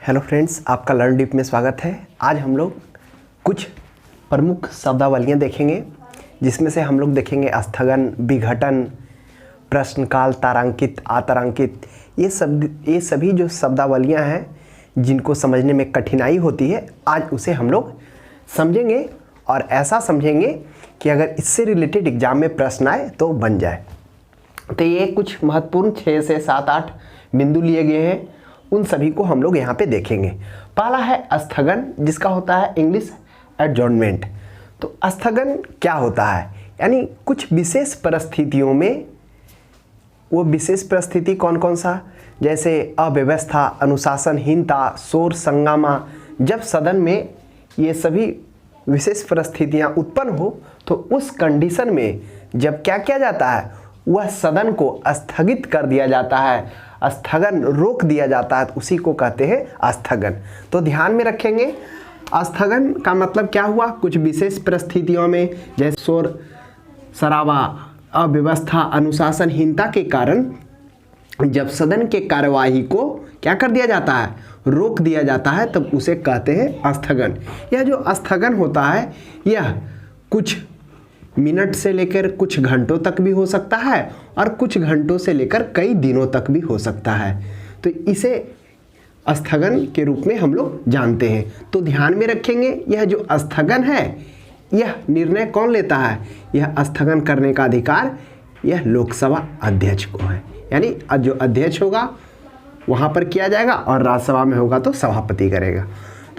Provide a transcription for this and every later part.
Hello friends, आपका learn deep में स्वागत है। आज हम लोग कुछ प्रमुख शब्दावलियाँ देखेंगे, जिसमें से हम लोग देखेंगे स्थगन, विघटन, प्रश्नकाल, तारांकित, आतारांकित। ये सभी जो शब्दावलियाँ हैं जिनको समझने में कठिनाई होती है, आज उसे हम लोग समझेंगे और ऐसा समझेंगे कि अगर इससे रिलेटेड एग्जाम में प्रश्न आए तो बन जाए। तो ये कुछ महत्वपूर्ण 6 से 7-8 बिंदु लिए गए हैं, उन सभी को हम लोग यहाँ पे देखेंगे। पहला है स्थगन, जिसका होता है इंग्लिश एडजॉर्नमेंट। तो स्थगन क्या होता है, यानी कुछ विशेष परिस्थितियों में, वो विशेष परिस्थिति कौन कौन सा, जैसे अव्यवस्था, अनुशासनहीनता, शोर संगामा। जब सदन में ये सभी विशेष परिस्थितियाँ उत्पन्न हो तो उस कंडीशन में जब क्या किया जाता है, वह सदन को स्थगित कर दिया जाता है, स्थगन रोक दिया जाता है, तो उसी को कहते हैं स्थगन। तो ध्यान में रखेंगे, स्थगन का मतलब क्या हुआ, कुछ विशेष परिस्थितियों में जैसे शोर शराबा, अव्यवस्था, अनुशासनहीनता के कारण जब सदन के कार्यवाही को क्या कर दिया जाता है, रोक दिया जाता है, तब उसे कहते हैं स्थगन। यह जो स्थगन होता है, यह कुछ मिनट से लेकर कुछ घंटों तक भी हो सकता है और कुछ घंटों से लेकर कई दिनों तक भी हो सकता है। तो इसे स्थगन के रूप में हम लोग जानते हैं। तो ध्यान में रखेंगे, यह जो स्थगन है, यह निर्णय कौन लेता है, यह स्थगन करने का अधिकार यह लोकसभा अध्यक्ष को है। यानी जो अध्यक्ष होगा वहाँ पर किया जाएगा और राज्यसभा में होगा तो सभापति करेगा।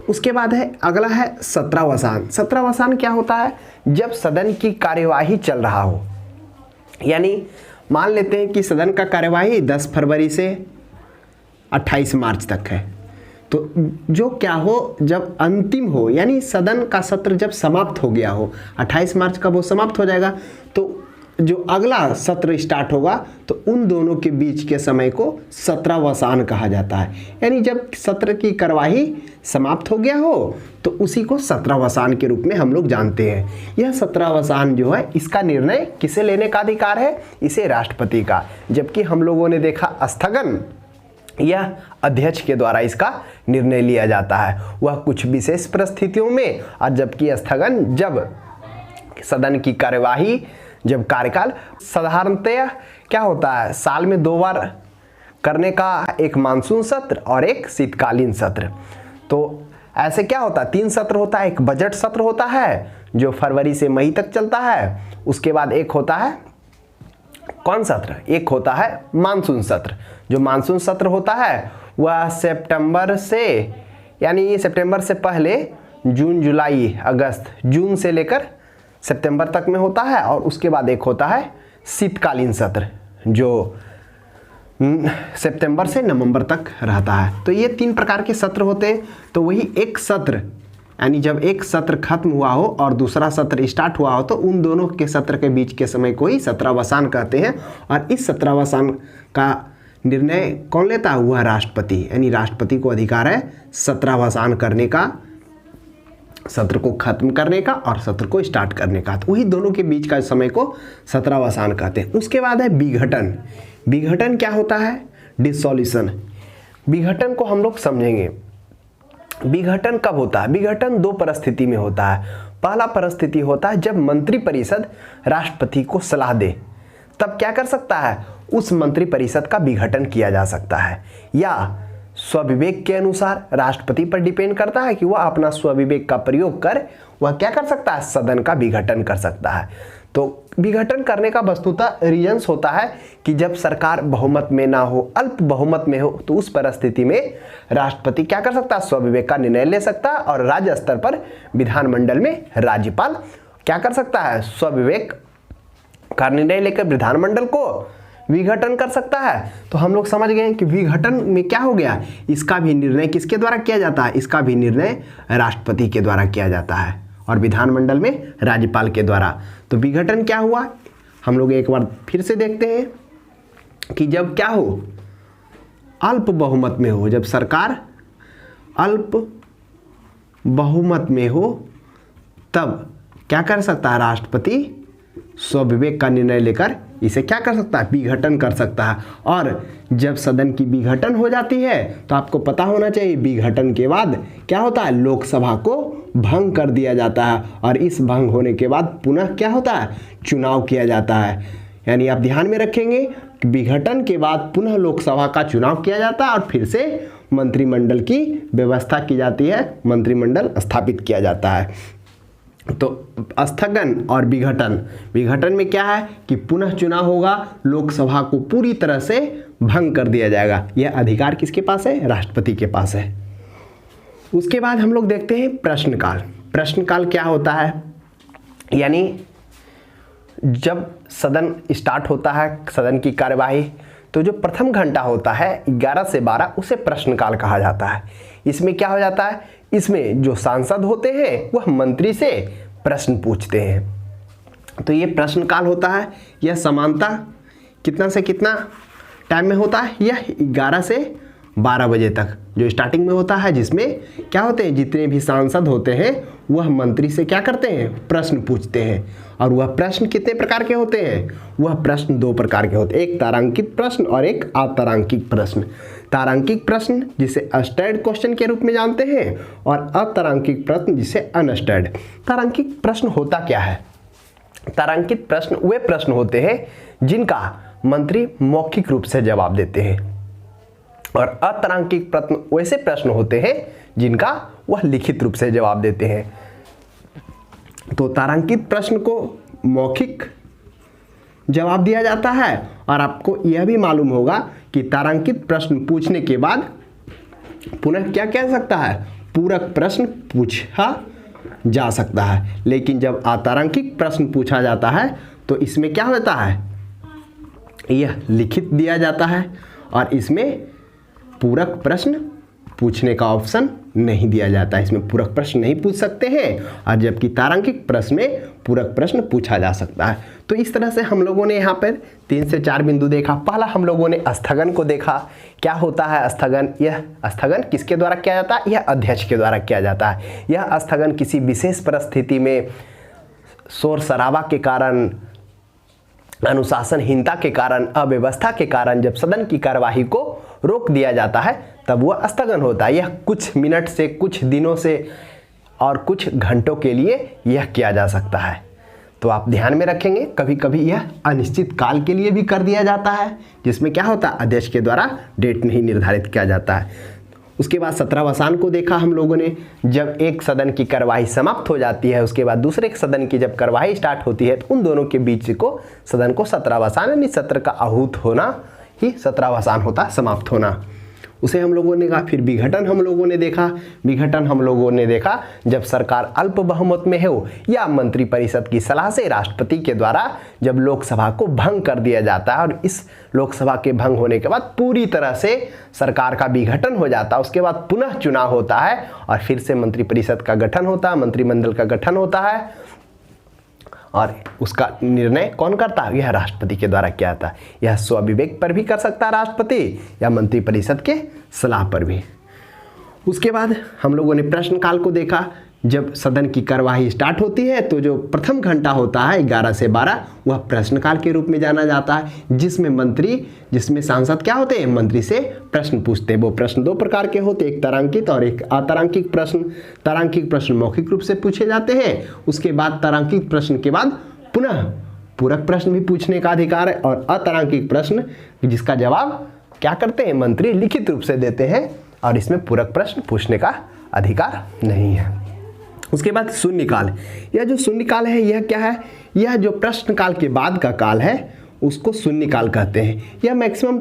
उसके बाद है, अगला है सत्रावसान। सत्रावसान क्या होता है, जब सदन की कार्यवाही चल रहा हो, यानी मान लेते हैं कि सदन का कार्यवाही 10 फरवरी से 28 मार्च तक है, तो जो क्या हो, जब अंतिम हो, यानी सदन का सत्र जब समाप्त हो गया हो, 28 मार्च का वो समाप्त हो जाएगा, तो जो अगला सत्र स्टार्ट होगा तो उन दोनों के बीच के समय को सत्रावसान कहा जाता है। यानी जब सत्र की कार्यवाही समाप्त हो गया हो तो उसी को सत्रावसान के रूप में हम लोग जानते हैं। यह सत्रावसान जो है, इसका निर्णय किसे लेने का अधिकार है, इसे राष्ट्रपति का। जबकि हम लोगों ने देखा स्थगन, यह अध्यक्ष के द्वारा इसका निर्णय लिया जाता है, वह कुछ विशेष परिस्थितियों में। और जबकि स्थगन जब सदन की कार्यवाही, जब कार्यकाल साधारणतः क्या होता है, साल में 2 बार करने का, एक मानसून सत्र और एक शीतकालीन सत्र। तो ऐसे क्या होता है, 3 सत्र होता है। एक बजट सत्र होता है जो फरवरी से मई तक चलता है, उसके बाद एक होता है कौन सत्र, एक होता है मानसून सत्र। जो मानसून सत्र होता है वह सितंबर से, यानी सितंबर से पहले जून, जुलाई, अगस्त, जून से लेकर सितंबर तक में होता है। और उसके बाद एक होता है शीतकालीन सत्र जो सितंबर से नवंबर तक रहता है। तो ये 3 प्रकार के सत्र होते हैं। तो वही एक सत्र, यानी जब एक सत्र खत्म हुआ हो और दूसरा सत्र स्टार्ट हुआ हो, तो उन दोनों के सत्र के बीच के समय को ही सत्रावसान कहते हैं। और इस सत्रावसान का निर्णय कौन लेता है, वह राष्ट्रपति। यानी राष्ट्रपति को अधिकार है सत्रावसान करने का, सत्र को खत्म करने का और सत्र को स्टार्ट करने का। तो वही दोनों के बीच का समय को सत्रावसान कहते हैं। उसके बाद है विघटन। विघटन क्या होता है, डिसॉल्यूशन। विघटन को हम लोग समझेंगे। विघटन कब होता है, विघटन 2 परिस्थिति में होता है। पहला परिस्थिति होता है जब मंत्रिपरिषद राष्ट्रपति को सलाह दे, तब क्या कर सकता है, उस मंत्रिपरिषद का विघटन किया जा सकता है। या स्वविवेक के अनुसार, राष्ट्रपति पर डिपेंड करता है कि वह अपना स्वविवेक का प्रयोग कर वह क्या कर सकता है, सदन का विघटन कर सकता है। तो विघटन करने का वस्तुतः रीजंस होता है कि जब सरकार बहुमत में ना हो, अल्प बहुमत में हो, तो उस परिस्थिति में राष्ट्रपति क्या कर सकता है, स्वविवेक का निर्णय ले सकता है। और राज्य स्तर पर विधानमंडल में राज्यपाल क्या कर सकता है, स्वविवेक का निर्णय लेकर विधानमंडल को विघटन कर सकता है। तो हम लोग समझ गए कि विघटन में क्या हो गया, इसका भी निर्णय किसके द्वारा किया जाता है, इसका भी निर्णय राष्ट्रपति के द्वारा किया जाता है और विधानमंडल में राज्यपाल के द्वारा। तो विघटन क्या हुआ, हम लोग एक बार फिर से देखते हैं कि जब क्या हो, अल्प बहुमत में हो, जब सरकार अल्प बहुमत में हो, तब क्या कर सकता है, राष्ट्रपति स्वविवेक का निर्णय लेकर इसे क्या कर सकता है, विघटन कर सकता है। और जब सदन की विघटन हो जाती है तो आपको पता होना चाहिए विघटन के बाद क्या होता है, लोकसभा को भंग कर दिया जाता है और इस भंग होने के बाद पुनः क्या होता है, चुनाव किया जाता है। यानी आप ध्यान में रखेंगे कि विघटन के बाद पुनः लोकसभा का चुनाव किया जाता है और फिर से मंत्रिमंडल की व्यवस्था की जाती है, मंत्रिमंडल स्थापित किया जाता है। तो स्थगन और विघटन में क्या है कि पुनः चुनाव होगा, लोकसभा को पूरी तरह से भंग कर दिया जाएगा। यह अधिकार किसके पास है, राष्ट्रपति के पास है। उसके बाद हम लोग देखते हैं प्रश्नकाल। प्रश्नकाल क्या होता है, यानी जब सदन स्टार्ट होता है, सदन की कार्यवाही, तो जो प्रथम घंटा होता है 11 से 12 उसे प्रश्नकाल कहा जाता है। इसमें क्या हो जाता है, इसमें जो सांसद होते हैं वह मंत्री से प्रश्न पूछते हैं। तो ये प्रश्नकाल होता है। यह समानता कितना से कितना टाइम में होता है, यह 11 से 12 बजे तक जो स्टार्टिंग में होता है, जिसमें क्या होते हैं, जितने भी सांसद होते हैं वह मंत्री से क्या करते हैं, प्रश्न पूछते हैं। और वह प्रश्न कितने प्रकार के होते हैं, वह प्रश्न 2 प्रकार के होते हैं, एक तारांकित प्रश्न और एक अतारांकित प्रश्न। तारांकित प्रश्न जिसे अस्टैंड क्वेश्चन के रूप में जानते हैं और अतारांकित प्रश्न जिसे अनस्टैंड। तारांकित प्रश्न होता क्या है, तारांकित प्रश्न वे प्रश्न होते हैं जिनका मंत्री मौखिक रूप से जवाब देते हैं और अतारांकित प्रश्न वैसे प्रश्न होते हैं जिनका वह लिखित रूप से जवाब देते हैं। तो तारांकित प्रश्न को मौखिक जवाब दिया जाता है और आपको यह भी मालूम होगा कि तारांकित प्रश्न पूछने के बाद पुनः क्या कह सकता है, पूरक प्रश्न पूछा जा सकता है। लेकिन जब अतारांकित प्रश्न पूछा जाता है तो इसमें क्या होता है, यह लिखित दिया जाता है और इसमें पूरक प्रश्न पूछने का ऑप्शन नहीं दिया जाता है। इसमें पूरक प्रश्न नहीं पूछ सकते हैं और जबकि तारांकित प्रश्न में पूरक प्रश्न पूछा जा सकता है। तो इस तरह से हम लोगों ने यहाँ पर 3 से 4 बिंदु देखा। पहला हम लोगों ने स्थगन को देखा। क्या होता है स्थगन, यह स्थगन किसके द्वारा किया जाता है, यह अध्यक्ष के द्वारा किया जाता है। यह स्थगन किसी विशेष परिस्थिति में शोर शराबा के कारण, अनुशासनहीनता के कारण, अव्यवस्था के कारण जब सदन की कार्यवाही को रोक दिया जाता है तब वह स्थगन होता है। यह कुछ मिनट से, कुछ दिनों से और कुछ घंटों के लिए यह किया जा सकता है। तो आप ध्यान में रखेंगे, कभी कभी यह अनिश्चित काल के लिए भी कर दिया जाता है, जिसमें क्या होता है, अध्यक्ष के द्वारा डेट नहीं निर्धारित किया जाता है। उसके बाद सत्रावसान को देखा हम लोगों ने। जब एक सदन की कार्यवाही समाप्त हो जाती है उसके बाद दूसरे सदन की जब कार्यवाही स्टार्ट होती है तो उन दोनों के बीच को सदन को सत्रावसान यानी सत्र का आहूत होना ही सत्रावसान होता, समाप्त होना, उसे हम लोगों ने कहा। फिर विघटन हम लोगों ने देखा। विघटन हम लोगों ने देखा जब सरकार अल्प बहुमत में हो या मंत्रिपरिषद की सलाह से राष्ट्रपति के द्वारा जब लोकसभा को भंग कर दिया जाता है और इस लोकसभा के भंग होने के बाद पूरी तरह से सरकार का विघटन हो जाता है। उसके बाद पुनः चुनाव होता है और फिर से मंत्रिपरिषद का गठन होता है, मंत्रिमंडल का गठन होता है और उसका निर्णय कौन करता है, यह राष्ट्रपति के द्वारा किया जाता है। यह स्वविवेक पर भी कर सकता है राष्ट्रपति या मंत्रिपरिषद के सलाह पर भी। उसके बाद हम लोगों ने प्रश्नकाल को देखा। जब सदन की कार्यवाही स्टार्ट होती है तो जो प्रथम घंटा होता है 11 से 12 वह प्रश्नकाल के रूप में जाना जाता है, जिसमें सांसद क्या होते हैं, मंत्री से प्रश्न पूछते हैं। वो प्रश्न 2 प्रकार के होते हैं, एक तारांकित और एक अतारांकित प्रश्न। तारांकित प्रश्न मौखिक रूप से पूछे जाते हैं। उसके बाद तारांकित प्रश्न के बाद पुनः पूरक प्रश्न भी पूछने का अधिकार है और अतारांकित प्रश्न जिसका जवाब क्या करते हैं, मंत्री लिखित रूप से देते हैं और इसमें पूरक प्रश्न पूछने का अधिकार नहीं है। उसके बाद शून्यकाल। यह जो शून्यकाल है यह क्या है, यह जो प्रश्नकाल के बाद का काल है उसको शून्यकाल कहते हैं। यह मैक्सिमम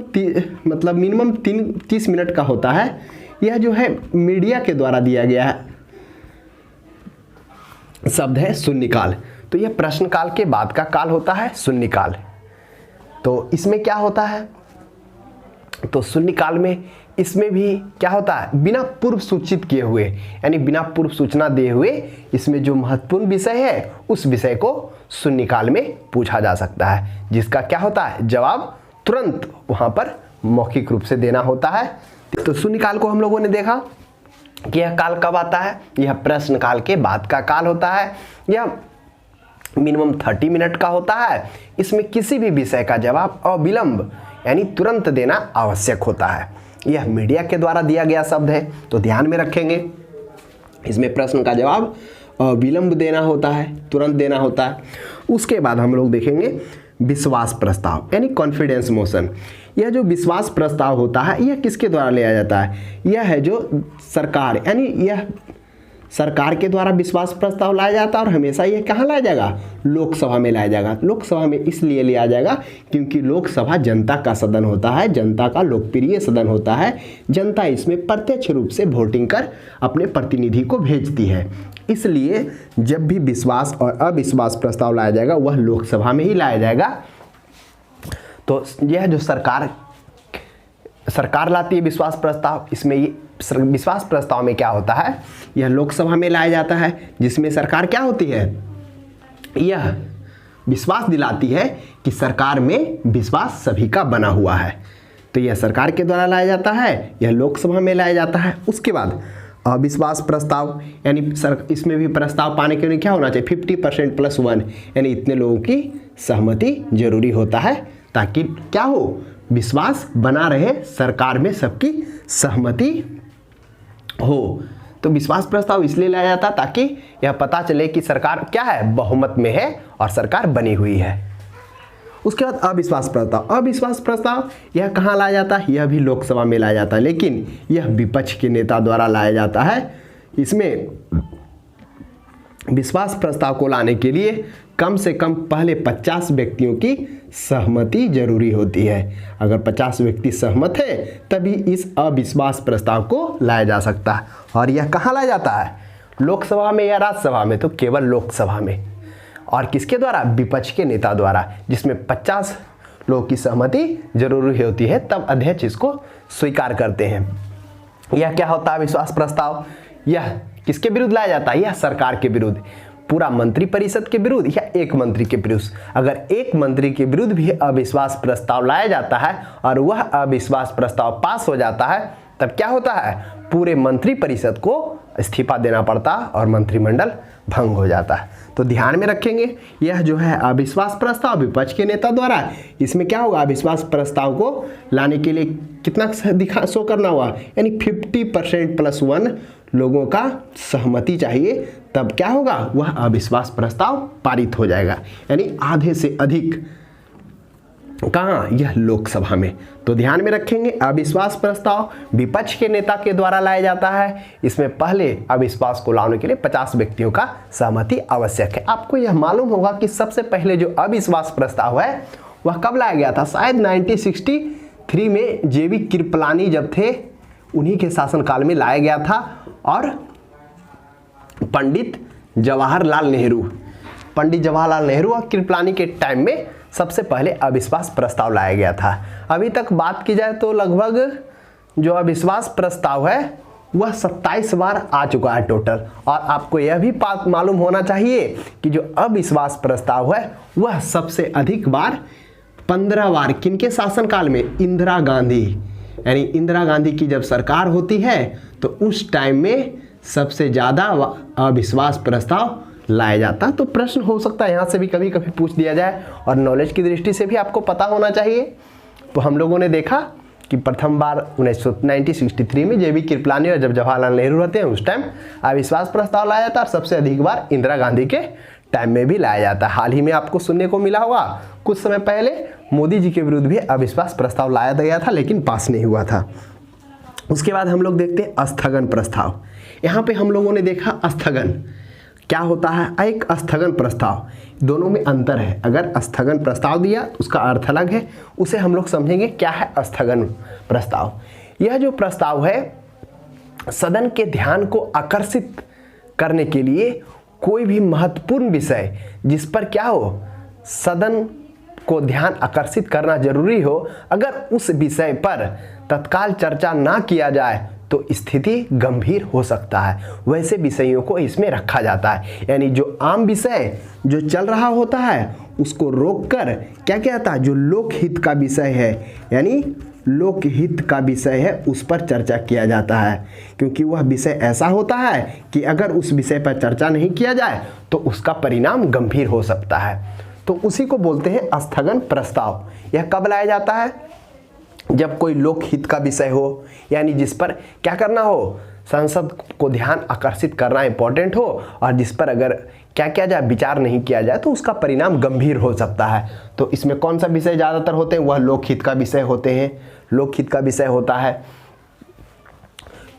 मिनिमम 30 मिनट का होता है। यह जो है मीडिया के द्वारा दिया गया है शब्द है शून्यकाल। तो यह प्रश्नकाल के बाद का काल होता है शून्यकाल। तो इसमें क्या होता है, तो शून्यकाल में इसमें भी क्या होता है, बिना पूर्व सूचित किए हुए यानी बिना पूर्व सूचना दिए हुए इसमें जो महत्वपूर्ण विषय है उस विषय को शून्यकाल में पूछा जा सकता है, जिसका क्या होता है, जवाब तुरंत वहां पर मौखिक रूप से देना होता है। तो शून्यकाल को हम लोगों ने देखा कि यह काल कब आता है, यह प्रश्नकाल के बाद का काल होता है। यह मिनिमम 30 मिनट का होता है। इसमें किसी भी विषय का जवाब अविलंब यानी तुरंत देना आवश्यक होता है। यह मीडिया के द्वारा दिया गया शब्द है, तो ध्यान में रखेंगे। इसमें प्रश्न का जवाब अविलंब देना होता है, तुरंत देना होता है। उसके बाद हम लोग देखेंगे विश्वास प्रस्ताव यानी कॉन्फिडेंस मोशन। यह जो विश्वास प्रस्ताव होता है यह किसके द्वारा लिया जाता है? यह है जो सरकार यानी यह सरकार के द्वारा विश्वास प्रस्ताव लाया जाता है। और हमेशा यह कहाँ लाया जाएगा? लोकसभा में लाया जाएगा। लोकसभा में इसलिए लिया जाएगा क्योंकि लोकसभा जनता का सदन होता है, जनता का लोकप्रिय सदन होता है। जनता इसमें प्रत्यक्ष रूप से वोटिंग कर अपने प्रतिनिधि को भेजती है। इसलिए जब भी विश्वास और अविश्वास प्रस्ताव लाया जाएगा वह लोकसभा में ही लाया जाएगा। तो यह जो सरकार लाती है विश्वास प्रस्ताव, इसमें ये विश्वास प्रस्ताव में क्या होता है? यह लोकसभा में लाया जाता है, जिसमें सरकार क्या होती है? यह विश्वास दिलाती है कि सरकार में विश्वास सभी का बना हुआ है। तो यह सरकार के द्वारा लाया जाता है, यह लोकसभा में लाया जाता है। उसके बाद अविश्वास प्रस्ताव यानी इसमें भी प्रस्ताव पाने के लिए क्या होना चाहिए? 50% + 1 यानी इतने लोगों की सहमति जरूरी होता है, ताकि क्या हो? विश्वास बना रहे, सरकार में सबकी सहमति हो। तो विश्वास प्रस्ताव इसलिए लाया जाता है ताकि यह पता चले कि सरकार क्या है? बहुमत में है और सरकार बनी हुई है। उसके बाद अविश्वास प्रस्ताव। अविश्वास प्रस्ताव यह कहाँ लाया जाता है? यह भी लोकसभा में लाया जाता है, लेकिन यह विपक्ष के नेता द्वारा लाया जाता है। इसमें विश्वास प्रस्ताव को लाने के लिए कम से कम पहले 50 व्यक्तियों की सहमति जरूरी होती है। अगर 50 व्यक्ति सहमत है तभी इस अविश्वास प्रस्ताव को लाया जा सकता है। और यह कहाँ लाया जाता है? लोकसभा में या राज्यसभा में? तो केवल लोकसभा में। और किसके द्वारा? विपक्ष के नेता द्वारा, जिसमें 50 लोगों की सहमति जरूरी होती है, तब अध्यक्ष इसको स्वीकार करते हैं। यह क्या होता है विश्वास प्रस्ताव? यह किसके विरुद्ध लाया जाता है? यह सरकार के विरुद्ध, पूरा मंत्रिपरिषद के विरुद्ध या एक मंत्री के विरुद्ध। अगर एक मंत्री के विरुद्ध भी अविश्वास प्रस्ताव लाया जाता है और वह अविश्वास प्रस्ताव पास हो जाता है, तब क्या होता है? पूरे मंत्रिपरिषद को इस्तीफा देना पड़ता और मंत्रिमंडल भंग हो जाता है। तो ध्यान में रखेंगे, यह जो है अविश्वास प्रस्ताव विपक्ष के नेता द्वारा, इसमें क्या होगा? अविश्वास प्रस्ताव को लाने के लिए कितना शो करना हुआ? यानी 50% + 1 लोगों का सहमति चाहिए, तब क्या होगा? वह अविश्वास प्रस्ताव पारित हो जाएगा। यानी आधे से अधिक कहाँ? यह लोकसभा में। तो ध्यान में रखेंगे, अविश्वास प्रस्ताव विपक्ष के नेता के द्वारा लाया जाता है। इसमें पहले अविश्वास को लाने के लिए 50 व्यक्तियों का सहमति आवश्यक है। आपको यह मालूम होगा कि सबसे पहले जो अविश्वास प्रस्ताव है वह कब लाया गया था? शायद 1963 में जेबी कृपलानी जब थे, उन्हीं के शासनकाल में लाया गया था। और पंडित जवाहरलाल नेहरू और कृपलानी के टाइम में सबसे पहले अविश्वास प्रस्ताव लाया गया था। अभी तक बात की जाए तो लगभग जो अविश्वास प्रस्ताव है वह 27 बार आ चुका है टोटल। और आपको यह भी बात मालूम होना चाहिए कि जो अविश्वास प्रस्ताव है वह सबसे अधिक बार 15 बार किनके शासनकाल में? इंदिरा गांधी, यानी इंदिरा गांधी की जब सरकार होती है तो उस टाइम में सबसे ज़्यादा अविश्वास प्रस्ताव लाया जाता। तो प्रश्न हो सकता है यहाँ से भी कभी कभी पूछ दिया जाए, और नॉलेज की दृष्टि से भी आपको पता होना चाहिए। तो हम लोगों ने देखा कि प्रथम बार 1963 में जेबी कृपलानी और जब जवाहरलाल नेहरू रहते हैं उस टाइम अविश्वास प्रस्ताव लाया जाता, और सबसे अधिक बार इंदिरा गांधी के टाइम में भी लाया जाता है। हाल ही में आपको सुनने को मिला होगा, कुछ समय पहले मोदी जी के विरुद्ध भी अविश्वास प्रस्ताव लाया गया था, लेकिन पास नहीं हुआ था। उसके बाद हम लोग देखते हैं स्थगन प्रस्ताव। यहाँ पे हम लोगों ने देखा स्थगन क्या होता है, एक स्थगन प्रस्ताव, दोनों में अंतर है। अगर स्थगन प्रस्ताव दिया तो उसका अर्थ अलग है, उसे हम लोग समझेंगे क्या है स्थगन प्रस्ताव। यह जो प्रस्ताव है सदन के ध्यान को आकर्षित करने के लिए कोई भी महत्वपूर्ण विषय जिस पर क्या हो, सदन को ध्यान आकर्षित करना जरूरी हो, अगर उस विषय पर तत्काल चर्चा ना किया जाए तो स्थिति गंभीर हो सकता है। वैसे विषयों को इसमें रखा जाता है। यानी जो आम विषय जो चल रहा होता है उसको रोककर क्या कहता है, जो लोकहित का विषय है, यानी लोकहित का विषय है उस पर चर्चा किया जाता है, क्योंकि वह विषय ऐसा होता है कि अगर उस विषय पर चर्चा नहीं किया जाए तो उसका परिणाम गंभीर हो सकता है। तो उसी को बोलते हैं स्थगन प्रस्ताव। यह कब लाया जाता है? जब कोई लोकहित का विषय हो, यानी जिस पर क्या करना हो, संसद को ध्यान आकर्षित करना इंपॉर्टेंट हो, और जिस पर अगर क्या किया जाए, विचार नहीं किया जाए तो उसका परिणाम गंभीर हो सकता है। तो इसमें कौन सा विषय ज़्यादातर होते हैं? वह लोकहित का विषय होते हैं, लोकहित का विषय होता है।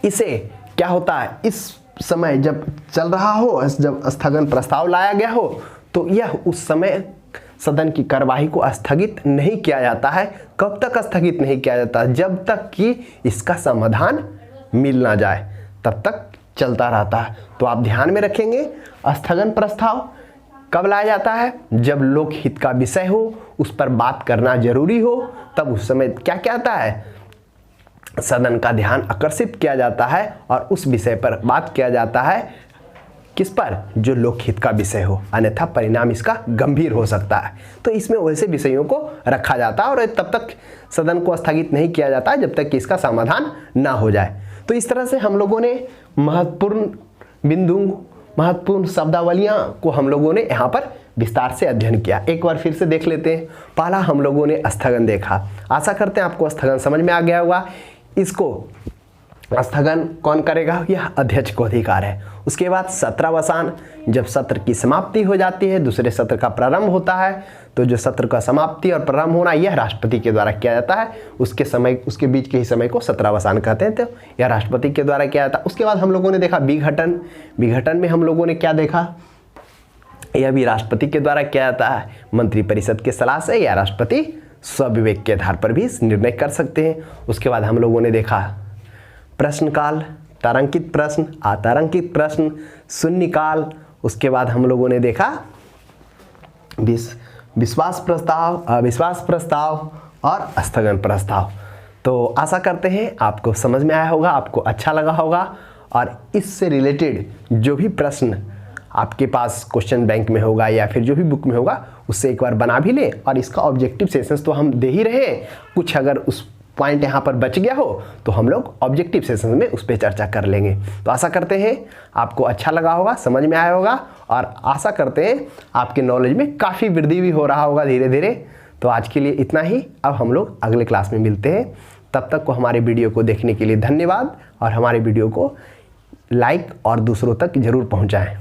इसे क्या होता है, इस समय जब चल रहा हो, जब स्थगन प्रस्ताव लाया गया हो, तो यह उस समय सदन की कार्यवाही को स्थगित नहीं किया जाता है। कब तक स्थगित नहीं किया जाता? जब तक कि इसका समाधान मिल ना जाए, तब तक चलता रहता है। तो आप ध्यान में रखेंगे, स्थगन प्रस्ताव कब लाया जाता है? जब लोकहित का विषय हो, उस पर बात करना जरूरी हो, तब उस समय क्या कहता है, सदन का ध्यान आकर्षित किया जाता है और उस विषय पर बात किया जाता है। किस पर? जो लोकहित का विषय हो, अन्यथा परिणाम इसका गंभीर हो सकता है। तो इसमें वैसे विषयों को रखा जाता है और तब तक सदन को स्थगित नहीं किया जाता है जब तक कि इसका समाधान ना हो जाए। तो इस तरह से हम लोगों ने महत्वपूर्ण बिंदु, महत्वपूर्ण शब्दावलियां को हम लोगों ने यहाँ पर विस्तार से अध्ययन किया। एक बार फिर से देख लेते हैं। पहला हम लोगों ने स्थगन देखा। आशा करते हैं आपको स्थगन समझ में आ गया होगा। इसको स्थगन कौन करेगा? यह अध्यक्ष को अधिकार है। उसके बाद सत्रावसान, जब सत्र की समाप्ति हो जाती है, दूसरे सत्र का प्रारंभ होता है, तो जो सत्र का समाप्ति और प्रारंभ होना यह राष्ट्रपति के द्वारा किया जाता है। उसके समय, उसके बीच के ही समय को सत्रावसान कहते हैं, तो यह राष्ट्रपति के द्वारा किया जाता है। उसके बाद हम लोगों ने देखा विघटन। विघटन में हम लोगों ने क्या देखा? यह भी राष्ट्रपति के द्वारा किया जाता है, मंत्रिपरिषद के सलाह से, या राष्ट्रपति स्वविवेक के आधार पर भी निर्णय कर सकते हैं। उसके बाद हम लोगों ने देखा प्रश्नकाल, तारांकित प्रश्न, अतारांकित प्रश्न, शून्यकाल। उसके बाद हम लोगों ने देखा विश्वास प्रस्ताव, अविश्वास प्रस्ताव और स्थगन प्रस्ताव। तो आशा करते हैं आपको समझ में आया होगा, आपको अच्छा लगा होगा, और इससे रिलेटेड जो भी प्रश्न आपके पास क्वेश्चन बैंक में होगा या फिर जो भी बुक में होगा, उससे एक बार बना भी लें। और इसका ऑब्जेक्टिव सेशंस तो हम दे ही रहे हैं, कुछ अगर उस पॉइंट यहाँ पर बच गया हो तो हम लोग ऑब्जेक्टिव सेशन में उस पर चर्चा कर लेंगे। तो आशा करते हैं आपको अच्छा लगा होगा, समझ में आया होगा, और आशा करते हैं आपके नॉलेज में काफ़ी वृद्धि भी हो रहा होगा धीरे धीरे। तो आज के लिए इतना ही। अब हम लोग अगले क्लास में मिलते हैं। तब तक को हमारे वीडियो को देखने के लिए धन्यवाद, और हमारे वीडियो को लाइक और दूसरों तक जरूर पहुँचाएँ।